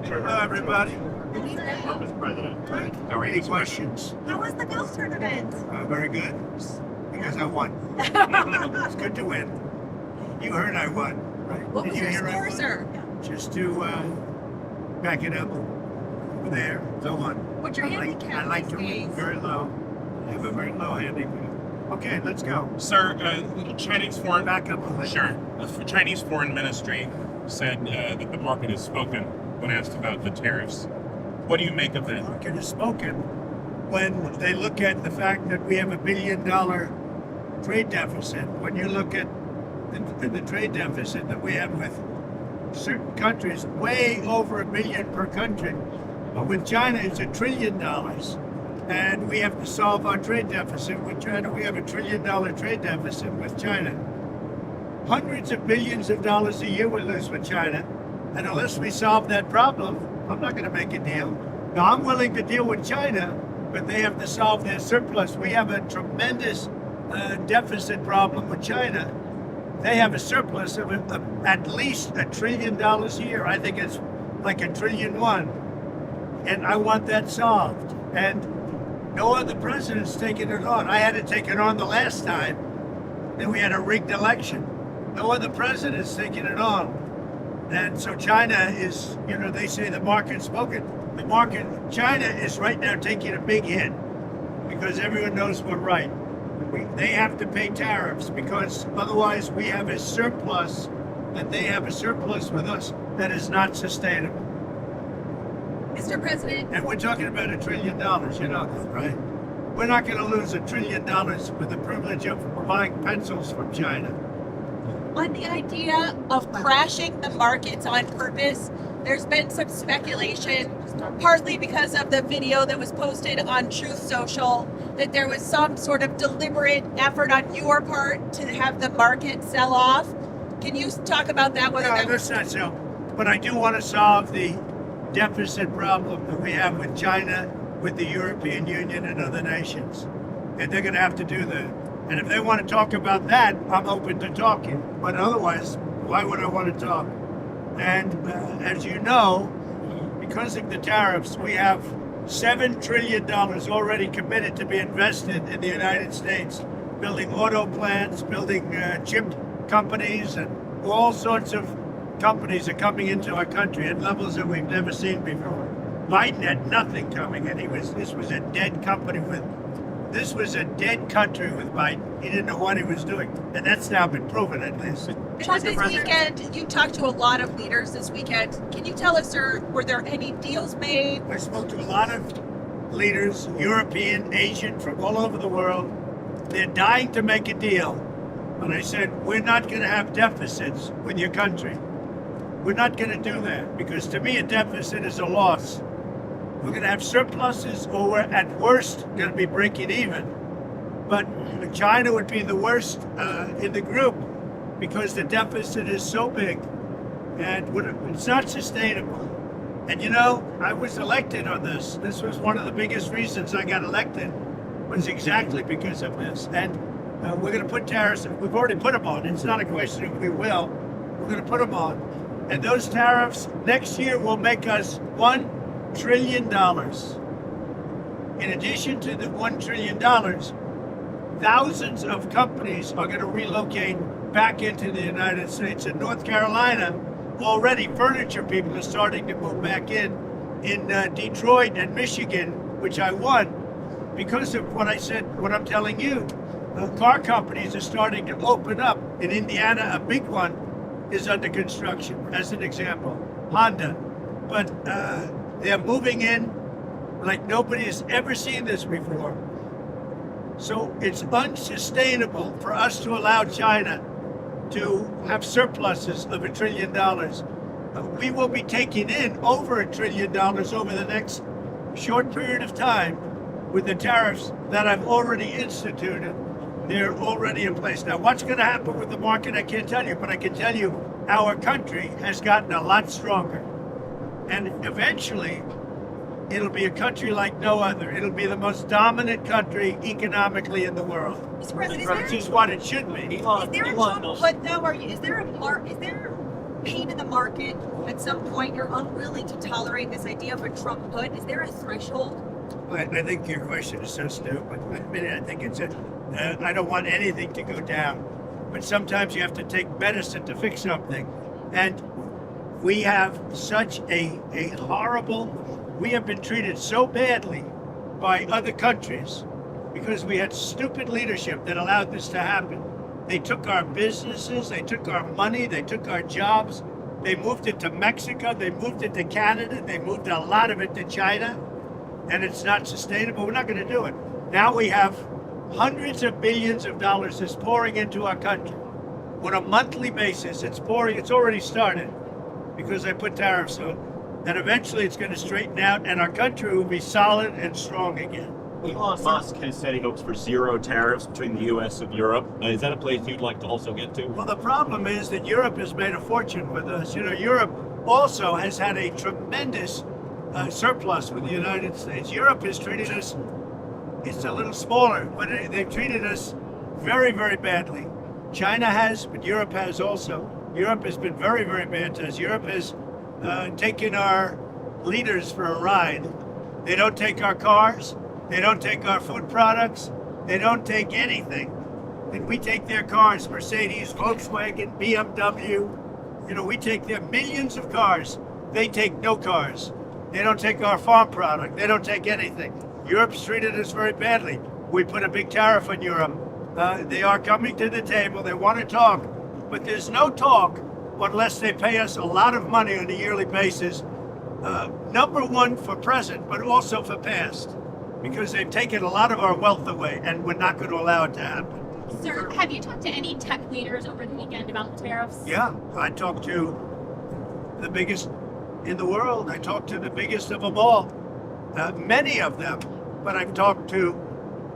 Hello, everybody. Mr. President. Are any questions? How was the golf tournament? Very good. Because I won. It's good to win. You heard I won, right? What Did was you your hear I score, won? sir? Just to back it up over there. So on. What's your I handicap like these to win days? very low. I have a very low handicap. Okay, let's go. Sir, Chinese foreign Back up a little. Sure. The Chinese Foreign Ministry said that the market has spoken when asked about the tariffs. What do you make of The that? market has spoken when they look at the fact that we have $1 billion trade deficit. When you look at the trade deficit that we have with certain countries, way over $1 billion per country. But with China, it's $1 trillion. And we have to solve our trade deficit with China. We have $1 trillion trade deficit with China. Hundreds of billions of dollars a year we lose with China. And unless we solve that problem, I'm not going to make a deal. Now, I'm willing to deal with China, but they have to solve their surplus. We have a tremendous deficit problem with China. They have a surplus of at least $1 trillion a year. I think it's like $1.1 trillion. And I want that solved. And no other president's taken it on. I had to take it on the last time. Then we had a rigged election. No other president's taken it on. And so China is, they say the market's spoken. China is right now taking a big hit because everyone knows we're right. They have to pay tariffs because otherwise we have a surplus, and they have a surplus with us that is not sustainable. Mr. President, And we're talking about $1 trillion, you know that, right? We're not going to lose $1 trillion with the privilege of buying pencils from China. on the idea of crashing the markets on purpose, there's been some speculation, partly because of the video that was posted on Truth Social, that there was some sort of deliberate effort on your part to have the market sell off. Can you talk about that? No, that's not so. But I do want to solve the deficit problem that we have with China, with the European Union, and other nations. And they're going to have to do that. And if they want to talk about that, I'm open to talking. But otherwise, why would I want to talk? And as you know, because of the tariffs, we have $7 trillion already committed to be invested in the United States, building auto plants, building chip companies, and all sorts of companies are coming into our country at levels that we've never seen before. Biden had nothing coming in. This was a dead country with Biden. He didn't know what he was doing. And that's now been proven at least. Because this weekend, you talked to a lot of leaders this weekend. Can you tell us, sir, were there any deals made? I spoke to a lot of leaders, European, Asian, from all over the world. They're dying to make a deal. And I said, we're not going to have deficits with your country. We're not going to do that because to me a deficit is a loss. We're going to have surpluses or we're at worst going to be breaking even. But China would be the worst in the group because the deficit is so big and it's not sustainable. And I was elected on this. This was one of the biggest reasons I got elected was exactly because of this. And we're going to put tariffs, we've already put them on. It's not a question if we will. We're going to put them on. And those tariffs next year will make us $1 trillion. In addition to the $1 trillion, thousands of companies are going to relocate back into the United States. In North Carolina, already furniture people are starting to move back in Detroit and Michigan, which I won because of what I said, what I'm telling you. Car companies are starting to open up. In Indiana, a big one is under construction, as an example, Honda. But they're moving in like nobody has ever seen this before. So it's unsustainable for us to allow China to have surpluses of $1 trillion. We will be taking in over $1 trillion over the next short period of time with the tariffs that I've already instituted. They're already in place. Now, what's going to happen with the market, I can't tell you, but I can tell you our country has gotten a lot stronger. And eventually, it'll be a country like no other. It'll be the most dominant country economically in the world. Mr. President, Which is what it should be. is there a Trump put though? Is there pain in the market? At some point, you're unwilling to tolerate this idea of a Trump put. Is there a threshold? I think your question is so stupid. I think it's I don't want anything to go down. But sometimes you have to take medicine to fix something. And we have such a horrible, we have been treated so badly by other countries because we had stupid leadership that allowed this to happen. They took our businesses, they took our money, they took our jobs, they moved it to Mexico, they moved it to Canada, they moved a lot of it to China, and it's not sustainable. We're not going to do it. Now we have hundreds of billions of dollars that's pouring into our country. On a monthly basis, it's pouring, it's already started because I put tariffs on. And eventually it's going to straighten out and our country will be solid and strong again. Elon Musk has said he hopes for zero tariffs between the U.S. and Europe. Is that a place you'd like to also get to? Well, the problem is that Europe has made a fortune with us. You know, Europe also has had a tremendous surplus with the United States. Europe has treated us, it's a little smaller, but they've treated us very, very badly. China has, but Europe has also. Europe has been very, very bad to us. Europe has taken our leaders for a ride. They don't take our cars. They don't take our food products. They don't take anything. And we take their cars, Mercedes, Volkswagen, BMW. You know, we take their millions of cars. They take no cars. They don't take our farm product. They don't take anything. Europe's treated us very badly. We put a big tariff on Europe. They are coming to the table. They want to talk. But there's no talk unless they pay us a lot of money on a yearly basis. Number one for present, but also for past. Because they've taken a lot of our wealth away, and we're not going to allow it to happen. Sir, have you talked to any tech leaders over the weekend about the tariffs? Yeah, I talked to the biggest in the world. I talked to the biggest of them all. Many of them, but I've talked to,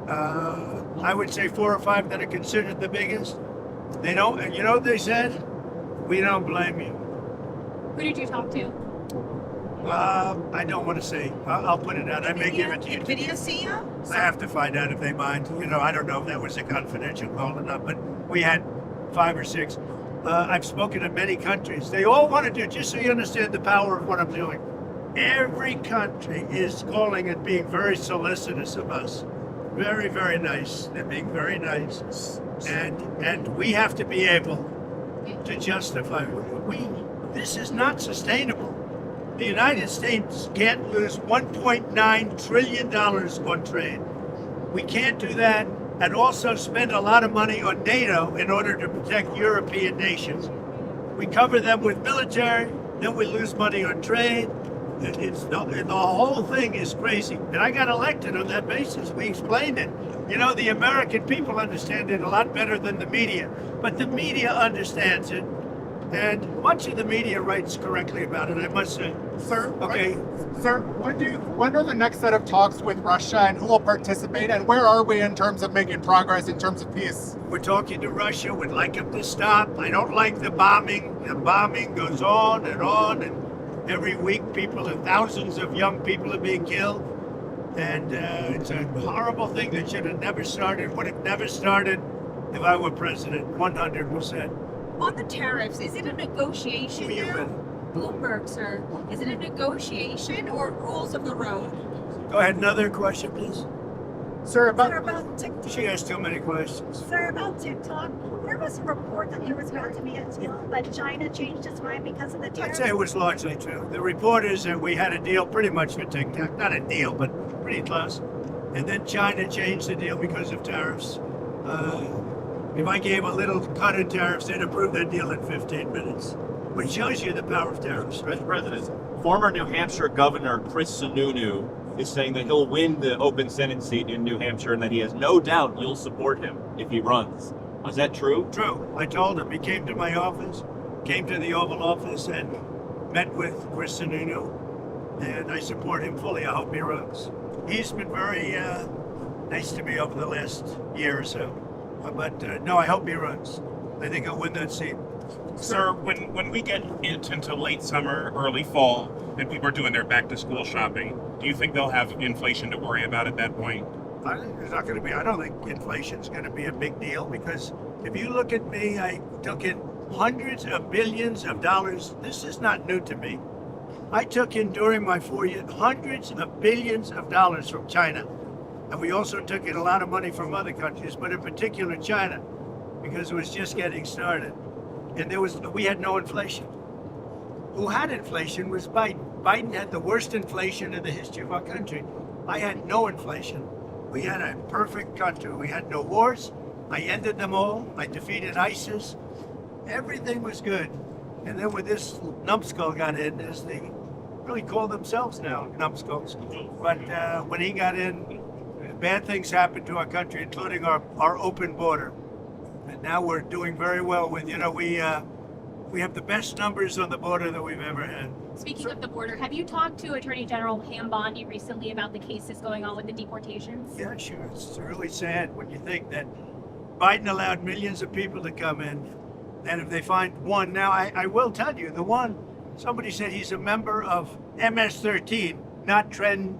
I would say 4 or 5 that are considered the biggest. They don't, you know what they said? We don't blame you. Who did you talk to? I don't want to say. I'll put it out. I may give it to you. NVIDIA CEO? I have to find out if they mind. You know, I don't know if that was a confidential call or not, but we had 5 or 6. I've spoken to many countries. They all want to do, just so you understand the power of what I'm doing. Every country is calling and being very solicitous of us. Very, very nice. They're being very nice. And we have to be able to justify. This is not sustainable. The United States can't lose $1.9 trillion on trade. We can't do that and also spend a lot of money on NATO in order to protect European nations. We cover them with military, then we lose money on trade. The whole thing is crazy. And I got elected on that basis. We explained it. You know, the American people understand it a lot better than the media. But the media understands it. And much of the media writes correctly about it, I must say. Sir, Okay. Sir, when are the next set of talks with Russia and who will participate and where are we in terms of making progress in terms of peace? We're talking to Russia. We'd like them to stop. I don't like the bombing. The bombing goes on, and every week thousands of young people are being killed. And it's a horrible thing that should have never started, would have never started if I were president, 100%. On the tariffs, is it a negotiation Who are you now? with? Bloomberg, sir. Is it a negotiation or rules of the road? Go ahead, another question, please. Sir, About TikTok. She has too many questions. Sir, about TikTok, there was a report that there was about to be a deal, but China changed its mind because of the I'd tariffs. say it was largely true. The report is that we had a deal pretty much for TikTok. Not a deal, but pretty close. And then China changed the deal because of tariffs. If I gave a little cut in tariffs, they'd approve that deal in 15 minutes. Which shows you the power of tariffs. Mr. President, former New Hampshire Governor Chris Sununu is saying that he'll win the open Senate seat in New Hampshire and that he has no doubt you'll support him if he runs. Is that true? True. I told him. He came to my office, came to the Oval Office, and met with Chris Sununu. And I support him fully. I hope he runs. He's been very nice to me over the last year or so. But no, I hope he runs. I think I'll win that seat. Sir, when we get into late summer, early fall, and people are doing their back-to-school shopping, do you think they'll have inflation to worry about at that point? I don't think inflation's going to be a big deal because if you look at me, I took in hundreds of billions of dollars. This is not new to me. I took in during my 4 years hundreds of billions of dollars from China. And we also took in a lot of money from other countries, but in particular China, because it was just getting started. And we had no inflation. Who had inflation was Biden. Biden had the worst inflation in the history of our country. I had no inflation. We had a perfect country. We had no wars. I ended them all. I defeated ISIS. Everything was good. And then when this numbskull got in, as they really call themselves now, numbskulls. But when he got in, bad things happened to our country, including our open border. And now we're doing very well with, we have the best numbers on the border that we've ever had. Speaking of the border, have you talked to Attorney General Pam Bondi recently about the cases going on with the deportations? Yeah, sure. It's really sad when you think that Biden allowed millions of people to come in, and if they find one, now I will tell you, the one, somebody said he's a member of MS-13, not Tren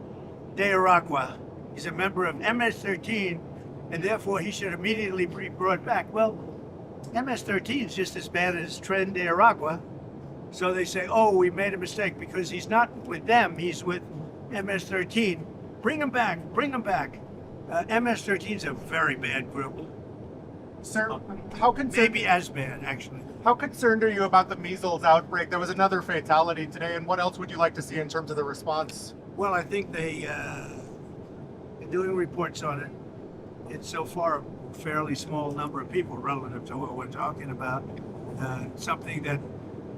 de Aragua. He's a member of MS-13, and therefore he should immediately be brought back. Well, MS-13 is just as bad as Tren de Aragua. So they say, oh, we made a mistake because he's not with them, he's with MS-13. Bring him back, bring him back. MS-13 is a very bad group. Sir, how concerned? Maybe as bad, actually. How concerned are you about the measles outbreak? There was another fatality today, and what else would you like to see in terms of the response? Well, I think they're doing reports on it. It's so far a fairly small number of people relative to what we're talking about. Something that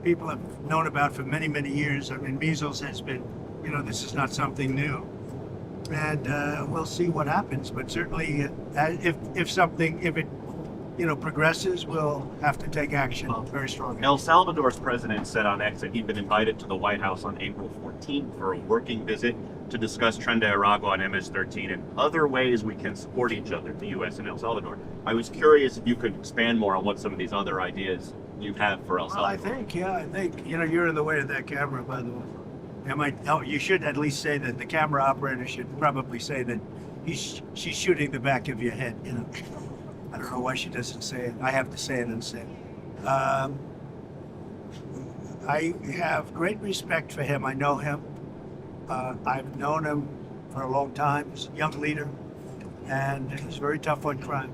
people have known about for many, many years. I mean, measles has been, this is not something new. And we'll see what happens. But certainly, if it progresses, we'll have to take action very strongly. El Salvador's president said on X that he'd been invited to the White House on April 14th for a working visit to discuss Tren de Aragua and MS-13 and other ways we can support each other, the U.S. and El Salvador. I was curious if you could expand more on what some of these other ideas you have for El Salvador. Well, I think, you're in the way of that camera, by the way. You should at least say that the camera operator should probably say that she's shooting the back of your head, I don't know why she doesn't say it. I have to say it instead. I have great respect for him. I know him. I've known him for a long time. He's a young leader, and he's very tough on crime.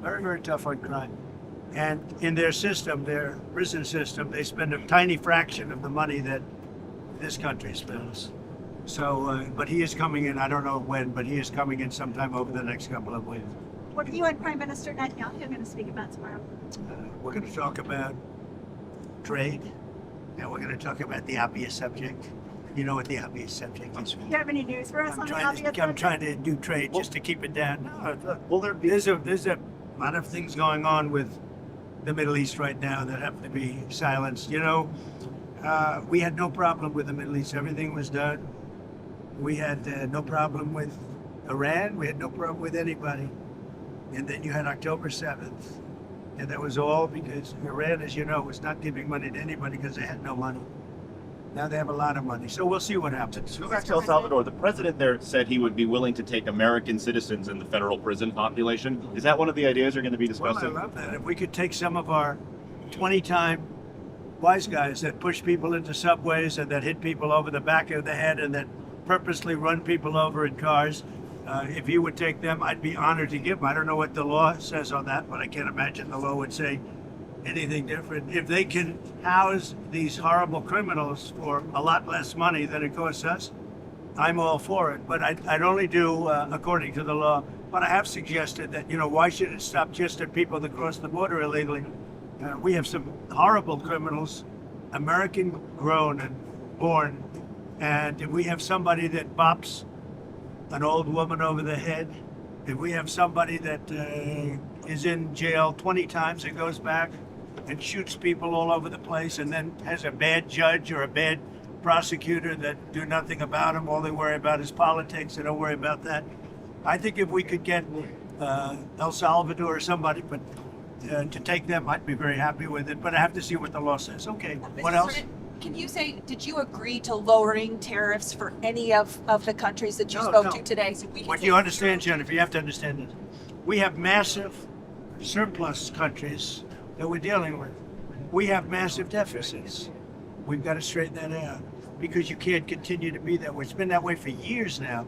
Very, very tough on crime. And in their system, their prison system, they spend a tiny fraction of the money that this country spends. So, but he is coming in, I don't know when, but he is coming in sometime over the next couple of weeks. What are you and Prime Minister Netanyahu going to speak about tomorrow? We're going to talk about trade, and we're going to talk about the obvious subject. You know what the obvious subject is. Do you have any news for us on the obvious I'm subject? trying to do trade just to keep it down. There's a lot of things going on with the Middle East right now that have to be silenced. We had no problem with the Middle East. Everything was done. We had no problem with Iran. We had no problem with anybody. And then you had October 7th. And that was all because Iran, as you know, was not giving money to anybody because they had no money. Now they have a lot of money. So we'll see what happens. Go back to El Salvador. The president there said he would be willing to take American citizens in the federal prison population. Is that one of the ideas you're going to be discussing? Well, I love that. If we could take some of our 20-time wise guys that push people into subways and that hit people over the back of the head and that purposely run people over in cars, if you would take them, I'd be honored to give them. I don't know what the law says on that, but I can't imagine the law would say anything different. If they can house these horrible criminals for a lot less money than it costs us, I'm all for it. But I'd only do according to the law. But I have suggested that, why should it stop just at people that cross the border illegally? We have some horrible criminals, American grown and born. And if we have somebody that bops an old woman over the head, if we have somebody that is in jail 20 times and goes back and shoots people all over the place and then has a bad judge or a bad prosecutor that do nothing about him, all they worry about is politics, they don't worry about that. I think if we could get El Salvador or somebody to take them, I'd be very happy with it, but I have to see what the law says. Okay, what else? Can you say, did you agree to lowering tariffs for any of the countries that you No, spoke no. to today? So we can What say- you understand, Jennifer, you have to understand this. We have massive surplus countries that we're dealing with. we have massive deficits. We've got to straighten that out because you can't continue to be that way. It's been that way for years now,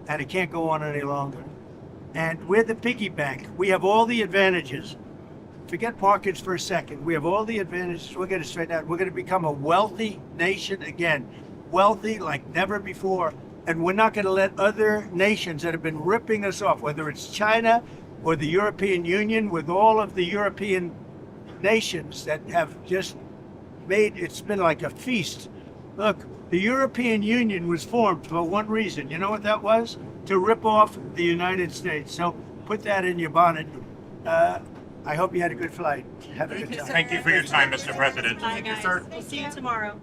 and it can't go on any longer. And we're the piggy bank. We have all the advantages. Forget markets for a second. We have all the advantages. We're going to straighten out. We're going to become a wealthy nation again, wealthy like never before. And we're not going to let other nations that have been ripping us off, whether it's China or the European Union, with all of the European nations that have just made it's been like a feast. Look, the European Union was formed for one reason. You know what that was? To rip off the United States. So put that in your bonnet. I hope you had a good flight. Have a good time. Thank you for your time, Mr. President. Bye, guys. We'll see you tomorrow.